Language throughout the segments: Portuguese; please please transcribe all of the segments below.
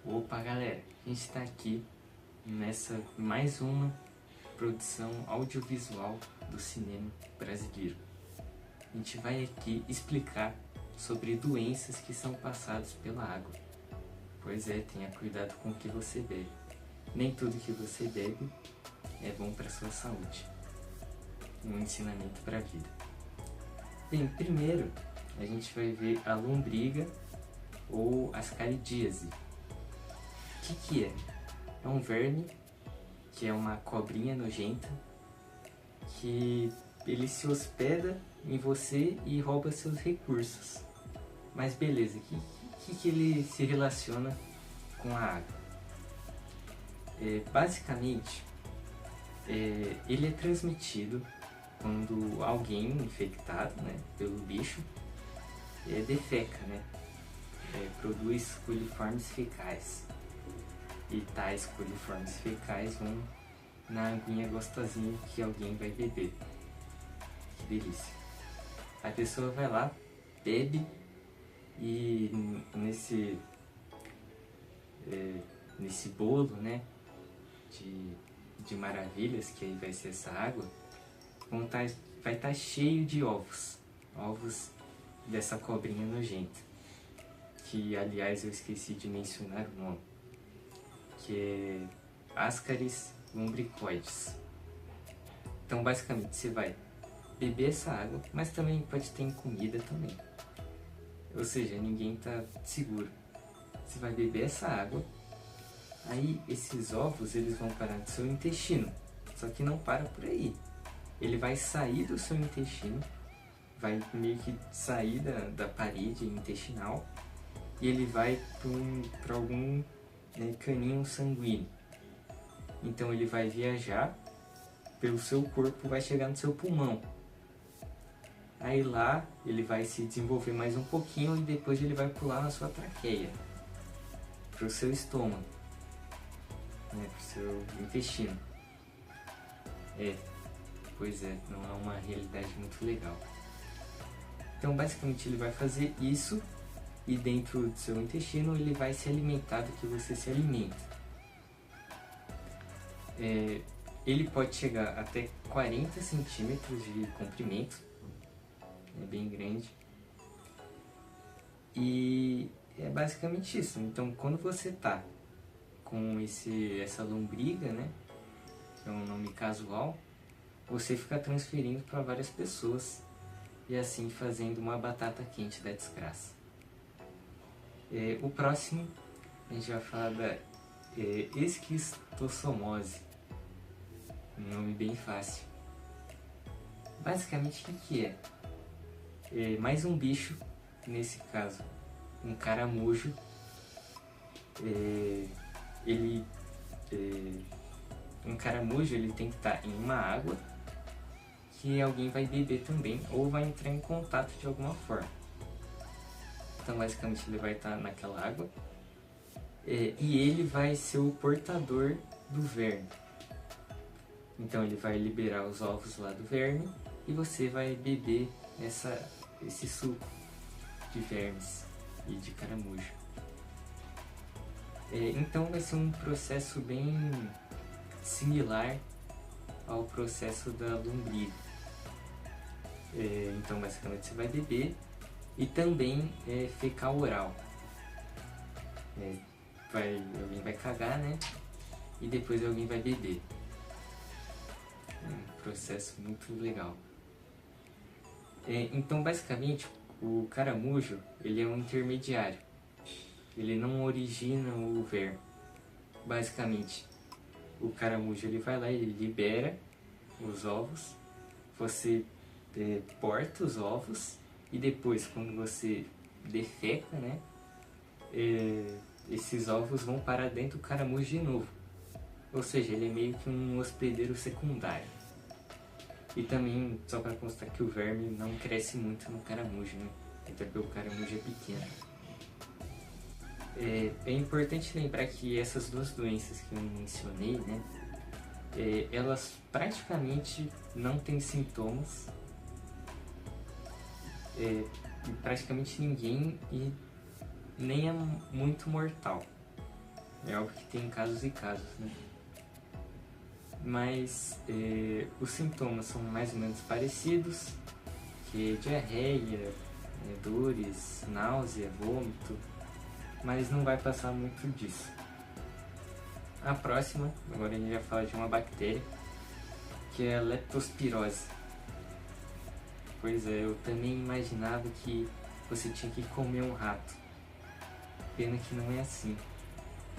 Opa galera, a gente está aqui nessa mais uma produção audiovisual do cinema brasileiro. A gente vai aqui explicar sobre doenças que são passadas pela água. Pois é, tenha cuidado com o que você bebe. Nem tudo que você bebe é bom para sua saúde. Um ensinamento para a vida. Bem, primeiro a gente vai ver a lombriga ou ascaridíase. O que é? É um verme, que é uma cobrinha nojenta, que ele se hospeda em você e rouba seus recursos. Mas beleza, que ele se relaciona com a água? Basicamente, ele é transmitido quando alguém infectado, né, pelo bicho defeca, né, produz coliformes fecais. E tais coliformes fecais vão na aguinha gostosinha que alguém vai beber. Que delícia! A pessoa vai lá, bebe e nesse bolo, né, de maravilhas que aí vai ser essa água, vai estar cheio de ovos dessa cobrinha nojenta, que aliás eu esqueci de mencionar o nome, que é Ascaris lumbricoides. Então basicamente você vai beber essa água, mas também pode ter em comida também, ou seja, ninguém está seguro. Você vai beber essa água, aí esses ovos eles vão parar no seu intestino, só que não para por aí. Ele vai sair do seu intestino, vai meio que sair da parede intestinal e ele vai para algum caninho sanguíneo. Então ele vai viajar pelo seu corpo, vai chegar no seu pulmão. Aí lá ele vai se desenvolver mais um pouquinho e depois ele vai pular na sua traqueia, para o seu estômago, para o seu intestino. Pois é, não é uma realidade muito legal. Então basicamente ele vai fazer isso e dentro do seu intestino ele vai se alimentar do que você se alimenta. Ele pode chegar até 40 centímetros de comprimento, é bem grande, e é basicamente isso. Então quando você tá com essa lombriga, né, que é um nome casual, você fica transferindo para várias pessoas e assim fazendo uma batata quente da desgraça. O próximo a gente vai falar da esquistossomose, um nome bem fácil. Basicamente o que é? Mais um bicho, nesse caso um caramujo. Um caramujo ele tem que estar em uma água que alguém vai beber também ou vai entrar em contato de alguma forma. Então basicamente ele vai estar naquela água e ele vai ser o portador do verme. Então ele vai liberar os ovos lá do verme e você vai beber esse suco de vermes e de caramujo. Então vai ser um processo bem similar ao processo da lombriga. Então basicamente você vai beber e também fecal oral. Alguém vai cagar, né? E depois alguém vai beber. Um processo muito legal. Então basicamente o caramujo ele é um intermediário. Ele não origina o verme. Basicamente o caramujo ele vai lá, ele libera os ovos, você porta os ovos e depois quando você defeca, né, esses ovos vão parar dentro do caramujo de novo. Ou seja, ele é meio que um hospedeiro secundário. E também, só para constar que o verme não cresce muito no caramujo, né, até porque o caramujo é pequeno. É importante lembrar que essas duas doenças que eu mencionei, né, elas praticamente não têm sintomas, praticamente ninguém, e nem é muito mortal. É óbvio que tem casos e casos, né? Mas os sintomas são mais ou menos parecidos, que é diarreia, dores, náusea, vômito, mas não vai passar muito disso. A próxima, agora a gente vai falar de uma bactéria, que é a leptospirose. Pois é, eu também imaginava que você tinha que comer um rato. Pena que não é assim.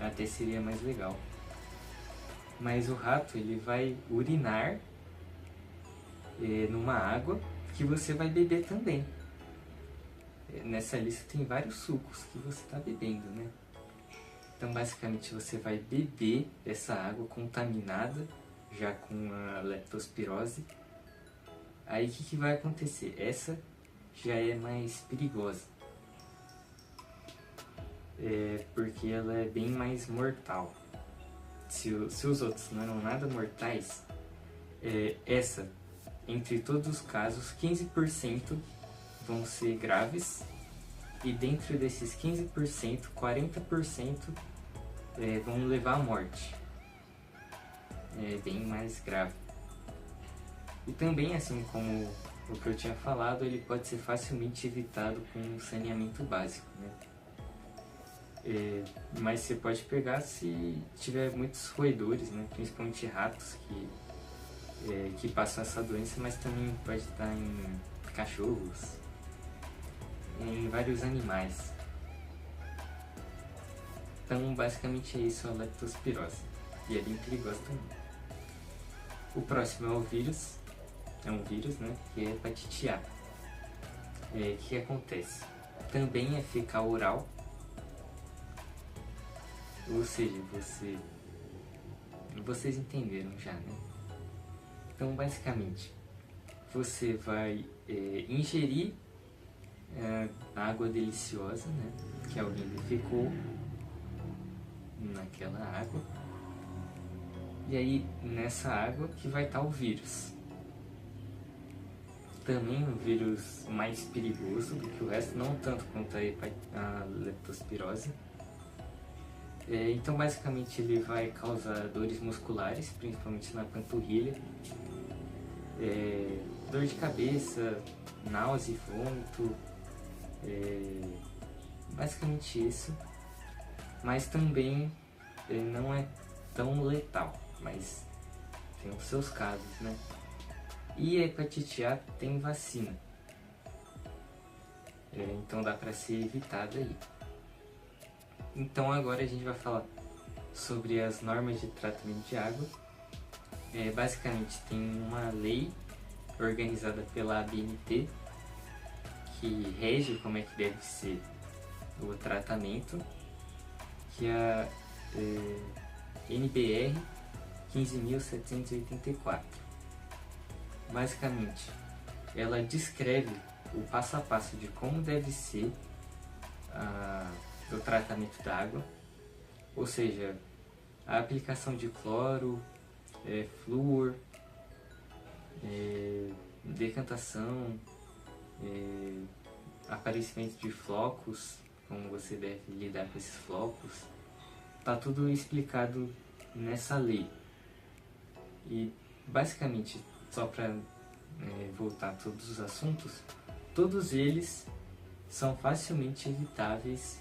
Até seria mais legal. Mas o rato, ele vai urinar numa água que você vai beber também. Nessa lista tem vários sucos que você está bebendo, né? Então basicamente você vai beber essa água contaminada já com a leptospirose. Aí o que vai acontecer? Essa já é mais perigosa. Porque ela é bem mais mortal. Se os outros não eram nada mortais, essa, entre todos os casos, 15% vão ser graves, e dentro desses 15%, 40% vão levar à morte. É bem mais grave. E também, assim como o que eu tinha falado, ele pode ser facilmente evitado com saneamento básico, né? Mas você pode pegar se tiver muitos roedores, né? Principalmente ratos que passam essa doença, mas também pode estar em cachorros, em vários animais. Então basicamente é isso, a leptospirose, e é bem perigosa também. O próximo é o vírus, é um vírus, né, que é hepatite A. O que acontece? Também é fecal oral, ou seja, vocês entenderam já, né? Então basicamente você vai ingerir água deliciosa, né, que alguém defecou naquela água, e aí nessa água que vai estar o vírus. Também um vírus mais perigoso do que o resto, não tanto quanto a leptospirose. Então basicamente ele vai causar dores musculares, principalmente na panturrilha, dor de cabeça, náusea e vômito, basicamente isso. Mas também não é tão letal, mas tem os seus casos, né? E a hepatite A tem vacina, então dá para ser evitada aí. Então agora a gente vai falar sobre as normas de tratamento de água. Basicamente tem uma lei organizada pela ABNT que rege como é que deve ser o tratamento, que é a NBR 15.784. Basicamente, ela descreve o passo a passo de como deve ser o tratamento da água, ou seja, a aplicação de cloro, flúor, decantação, aparecimento de flocos, como você deve lidar com esses flocos. Tá tudo explicado nessa lei. E basicamente, só para voltar a todos os assuntos, todos eles são facilmente evitáveis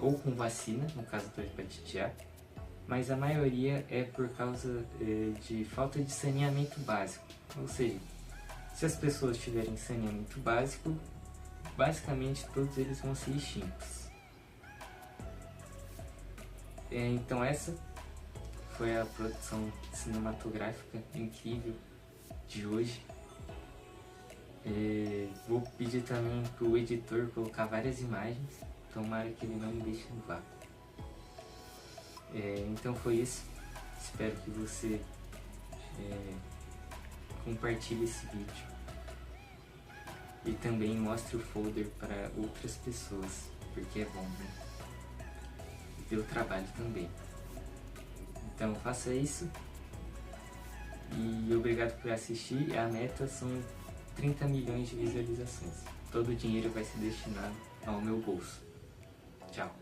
ou com vacina, no caso da hepatite A, mas a maioria é por causa de falta de saneamento básico. Ou seja, se as pessoas tiverem saneamento básico, basicamente todos eles vão ser extintos. Então essa foi a produção cinematográfica incrível de hoje. Vou pedir também pro editor colocar várias imagens, tomara que ele não me deixe no vácuo. Então foi isso, espero que você compartilhe esse vídeo e também mostre o folder para outras pessoas, porque é bom, né? E ver o trabalho também. Então faça isso e obrigado por assistir. A meta são 30 milhões de visualizações. Todo o dinheiro vai ser destinado ao meu bolso. Tchau.